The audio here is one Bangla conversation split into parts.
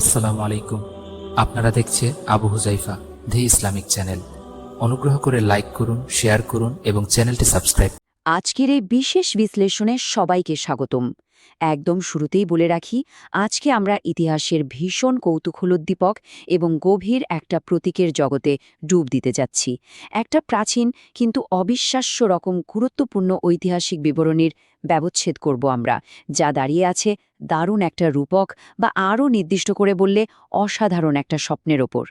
আসসালামু আলাইকুম। আপনারা দেখছে আবু হুজাইফা দি ইসলামিক চ্যানেল। অনুগ্রহ করে লাইক করুন, শেয়ার করুন এবং চ্যানেলটি সাবস্ক্রাইব। আজকের এই বিশেষ বিশ্লেষণে সবাইকে স্বাগতম। একদম শুরুতেই বলে রাখি, আজকে আমরা ইতিহাসের ভীষণ কৌতূহলোদ্দীপক এবং গভীর একটা প্রতীকের জগতে ডুব দিতে যাচ্ছি। একটা প্রাচীন কিন্তু অবিশ্বাস্য রকম গুরুত্বপূর্ণ ঐতিহাসিক বিবরণীর ব্যবচ্ছেদ করব আমরা, যা দাঁড়িয়ে আছে দারুণ একটা রূপক বা আরও নির্দিষ্ট করে বললে অসাধারণ একটা স্বপ্নের ওপর।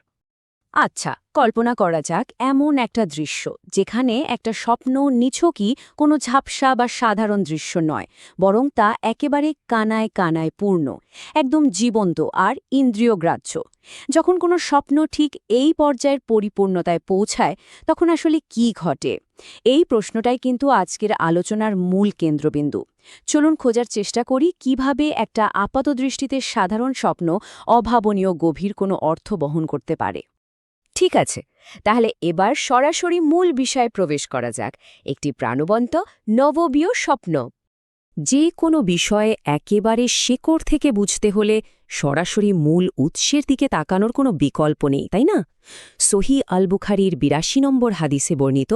আচ্ছা, কল্পনা করা যাক এমন একটা দৃশ্য যেখানে একটা স্বপ্ন নিছকই কোনো ঝাপসা বা সাধারণ দৃশ্য নয়, বরং তা একেবারে কানায় কানায় পূর্ণ, একদম জীবন্ত আর ইন্দ্রিয়গ্রাহ্য। যখন কোনো স্বপ্ন ঠিক এই পর্যায়ের পরিপূর্ণতায় পৌঁছায়, তখন আসলে কি ঘটে? এই প্রশ্নটাই কিন্তু আজকের আলোচনার মূল কেন্দ্রবিন্দু। চলুন খোঁজার চেষ্টা করি কিভাবে একটা আপাতদৃষ্টিতে সাধারণ স্বপ্ন অভাবনীয় গভীর কোনো অর্থ বহন করতে পারে। ঠিক আছে, তাহলে এবার সরাসরি মূল বিষয়ে প্রবেশ করা যাক, একটি প্রাণবন্ত নববীয় স্বপ্ন। যে কোনো বিষয়ে একেবারে শেকড় থেকে বুঝতে হলে সরাসরি মূল উৎসের দিকে তাকানোর কোনো বিকল্প নেই, তাই না? সহি আল বুখারীর ৮২ নম্বর হাদিসে বর্ণিত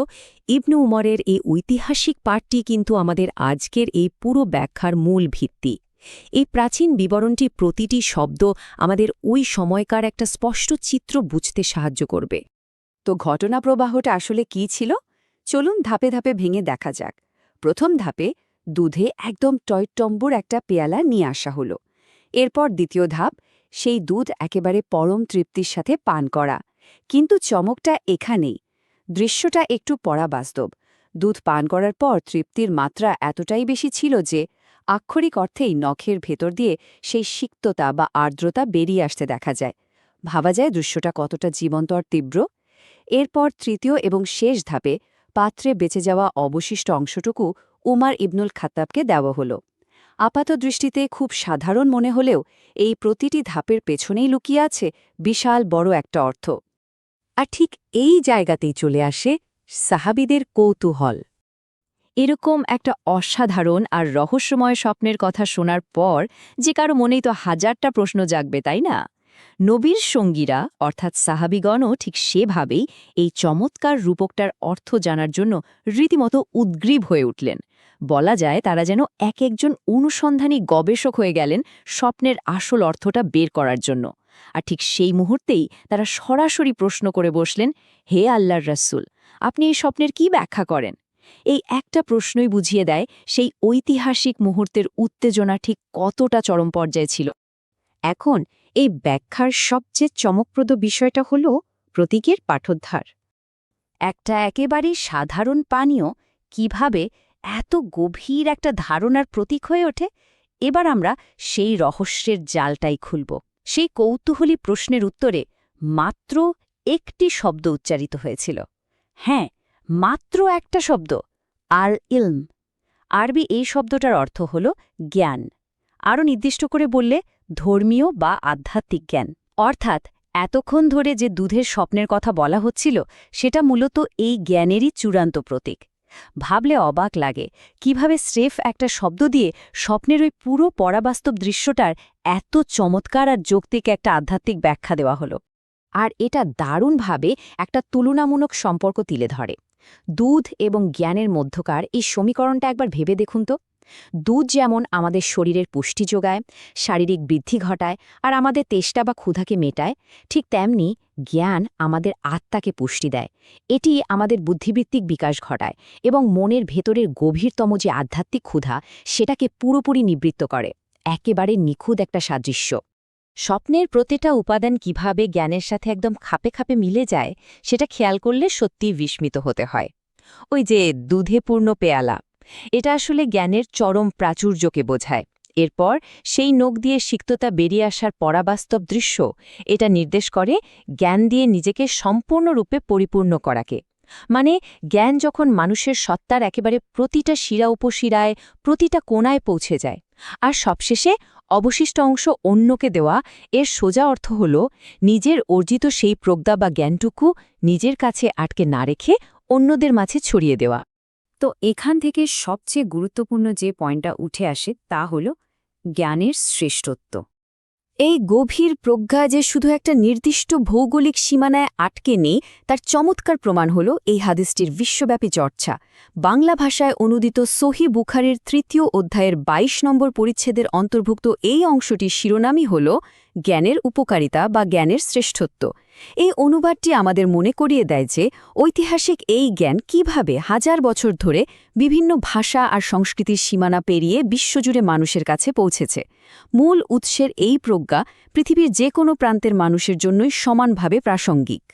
ইবনু উমরের এই ঐতিহাসিক পাঠটি কিন্তু আমাদের আজকের এই পুরো ব্যাখ্যার মূল ভিত্তি। এই প্রাচীন বিবরণটি প্রতিটি শব্দ আমাদের ওই সময়কার একটা স্পষ্ট চিত্র বুঝতে সাহায্য করবে। তো ঘটনা প্রবাহটা আসলে কী ছিল? চলুন ধাপে ধাপে ভেঙে দেখা যাক। প্রথম ধাপে দুধে একদম টয়টম্বুর একটা পেয়ালা নিয়ে আসা হলো। এরপর দ্বিতীয় ধাপ, সেই দুধ একেবারে পরম তৃপ্তির সাথে পান করা। কিন্তু চমকটা এখানেই। দৃশ্যটা একটু পরাবাস্তব। দুধ পান করার পর তৃপ্তির মাত্রা এতটাই বেশি ছিল যে আক্ষরিক অর্থেই নখের ভেতর দিয়ে সেই সিক্ততা বা আর্দ্রতা বেরিয়ে আসতে দেখা যায়। ভাবা যায় দৃশ্যটা কতটা জীবন্ত আর তীব্র। এরপর তৃতীয় এবং শেষ ধাপে পাত্রে বেঁচে যাওয়া অবশিষ্ট অংশটুকু উমার ইবনুল খাত্তাবকে দেওয়া হলো। আপাতদৃষ্টিতে খুব সাধারণ মনে হলেও এই প্রতিটি ধাপের পেছনেই লুকিয়ে আছে বিশাল বড় একটা অর্থ। আর ঠিক এই জায়গাতেই চলে আসে সাহাবীদের কৌতূহল। এরকম একটা অসাধারণ আর রহস্যময় স্বপ্নের কথা শোনার পর যে কারো মনেই তো হাজারটা প্রশ্ন জাগবে, তাই না? নবীর সঙ্গীরা অর্থাৎ সাহাবীগণও ঠিক সেভাবেই এই চমৎকার রূপকটার অর্থ জানার জন্য রীতিমতো উদ্গ্রীব হয়ে উঠলেন। বলা যায় তারা যেন এক একজন অনুসন্ধানী গবেষক হয়ে গেলেন স্বপ্নের আসল অর্থটা বের করার জন্য। আর ঠিক সেই মুহূর্তেই তারা সরাসরি প্রশ্ন করে বসলেন, হে আল্লাহর রাসূল, আপনি এই স্বপ্নের কি ব্যাখ্যা করেন? এই একটা প্রশ্নই বুঝিয়ে দেয় সেই ঐতিহাসিক মুহূর্তের উত্তেজনা ঠিক কতটা চরম পর্যায়ে ছিল। এখন এই ব্যাখ্যার সবচেয়ে চমকপ্রদ বিষয়টা হল প্রতীকের পাঠোদ্ধার। একটা একেবারেই সাধারণ পানীয় কিভাবে এত গভীর একটা ধারণার প্রতীক হয়ে ওঠে, এবার আমরা সেই রহস্যের জালটাই খুলব। সেই কৌতূহলী প্রশ্নের উত্তরে মাত্র একটি শব্দ উচ্চারিত হয়েছিল। হ্যাঁ, মাত্র একটা শব্দ, আল ইলম। আরবি এই শব্দটার অর্থ হল জ্ঞান। আরও নির্দিষ্ট করে বললে ধর্মীয় বা আধ্যাত্মিক জ্ঞান। অর্থাৎ এতক্ষণ ধরে যে দুধের স্বপ্নের কথা বলা হচ্ছিল সেটা মূলত এই জ্ঞানেরই চূড়ান্ত প্রতীক। ভাবলে অবাক লাগে কিভাবে স্রেফ একটা শব্দ দিয়ে স্বপ্নের ওই পুরো পরাবাস্তব দৃশ্যটার এত চমৎকার আর যৌক্তিক একটা আধ্যাত্মিক ব্যাখ্যা দেওয়া হলো। আর এটা দারুণভাবে একটা তুলনামূলক সম্পর্ক তুলে ধরে। দুধ এবং জ্ঞানের মধ্যকার এই সমীকরণটা একবার ভেবে দেখুন তো। দুধ যেমন আমাদের শরীরের পুষ্টি যোগায়, শারীরিক বৃদ্ধি ঘটায় আর আমাদের তেষ্টা বা ক্ষুধাকে মেটায়, ঠিক তেমনি জ্ঞান আমাদের আত্মাকে পুষ্টি দেয়। এটি আমাদের বুদ্ধিবৃত্তিক বিকাশ ঘটায় এবং মনের ভেতরের গভীরতম যে আধ্যাত্মিক ক্ষুধা সেটাকে পুরোপুরি নিবৃত্ত করে। একেবারে নিখুঁত একটা সাদৃশ্য। স্বপ্নের প্রতিটা উপাদান কিভাবে জ্ঞানের সাথে একদম খাপে খাপে মিলে যায় সেটা খেয়াল করলে সত্যিই বিস্মিত হতে হয়। ওই যে দুধে পূর্ণ পেয়ালা, এটা আসলে জ্ঞানের চরম প্রাচুর্যকে বোঝায়। এরপর সেই নখ দিয়ে সিক্ততা বেরিয়ে আসার পরাবাস্তব দৃশ্য, এটা নির্দেশ করে জ্ঞান দিয়ে নিজেকে সম্পূর্ণরূপে পরিপূর্ণ করাকে। মানে জ্ঞান যখন মানুষের সত্তার একেবারে প্রতিটা শিরা উপশিরায়, প্রতিটা কোণায় পৌঁছে যায় আর সবশেষে অবশিষ্ট অংশ অন্যকে দেওয়া, এর সোজা অর্থ হল নিজের অর্জিত সেই প্রজ্ঞা বা জ্ঞানটুকু নিজের কাছে আটকে না রেখে অন্যদের মাঝে ছড়িয়ে দেওয়া। তো এখান থেকে সবচেয়ে গুরুত্বপূর্ণ যে পয়েন্টটা উঠে আসে তা হল জ্ঞানের শ্রেষ্ঠত্ব। এই গভীর প্রজ্ঞা যে শুধু একটা নির্দিষ্ট ভৌগোলিক সীমানায় আটকে নেই তার চমৎকার প্রমাণ হল এই হাদিসটির বিশ্বব্যাপী চর্চা। বাংলা ভাষায় অনুদিত সহি বুখারীর ৩য় অধ্যায়ের ২২ নম্বর পরিচ্ছেদের অন্তর্ভুক্ত এই অংশটির শিরোনামই হল জ্ঞানের উপকারিতা বা জ্ঞানের শ্রেষ্ঠত্ব। এই অনুবাদটি আমাদের মনে করিয়ে দেয় যে ঐতিহাসিক এই জ্ঞান কিভাবে হাজার বছর ধরে বিভিন্ন ভাষা আর সংস্কৃতির সীমানা পেরিয়ে বিশ্বজুড়ে মানুষের কাছে পৌঁছেছে। মূল উৎসের এই প্রজ্ঞা পৃথিবীর যে কোনো প্রান্তের মানুষের জন্যই সমানভাবে প্রাসঙ্গিক।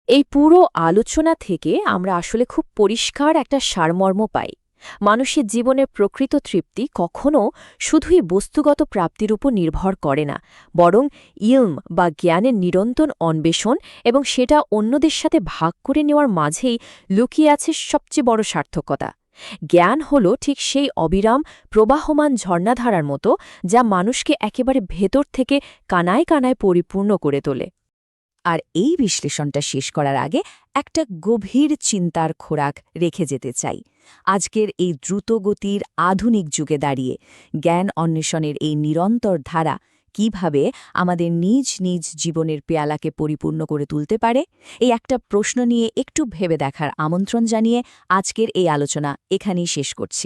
এই পুরো আলোচনা থেকে আমরা আসলে খুব পরিষ্কার একটা সারমর্ম পাই। মানুষের জীবনের প্রকৃত তৃপ্তি কখনও শুধুই বস্তুগত প্রাপ্তির উপর নির্ভর করে না, বরং ইলম বা জ্ঞানের নিরন্তর অন্বেষণ এবং সেটা অন্যদের সাথে ভাগ করে নেওয়ার মাঝেই লুকিয়ে আছে সবচেয়ে বড় সার্থকতা। জ্ঞান হল ঠিক সেই অবিরাম প্রবাহমান ঝর্ণাধারার মতো যা মানুষকে একেবারে ভেতর থেকে কানায় কানায় পরিপূর্ণ করে তোলে। আর এই বিশ্লেষণটা শেষ করার আগে একটা গভীর চিন্তার খোরাক রেখে যেতে চাই। আজকের এই দ্রুতগতির আধুনিক যুগে দাঁড়িয়ে জ্ঞান অন্বেষণের এই নিরন্তর ধারা কিভাবে আমাদের নিজ নিজ জীবনের পেয়ালাকে পরিপূর্ণ করে তুলতে পারে, এই একটা প্রশ্ন নিয়ে একটু ভেবে দেখার আমন্ত্রণ জানিয়ে আজকের এই আলোচনা এখানেই শেষ করছি।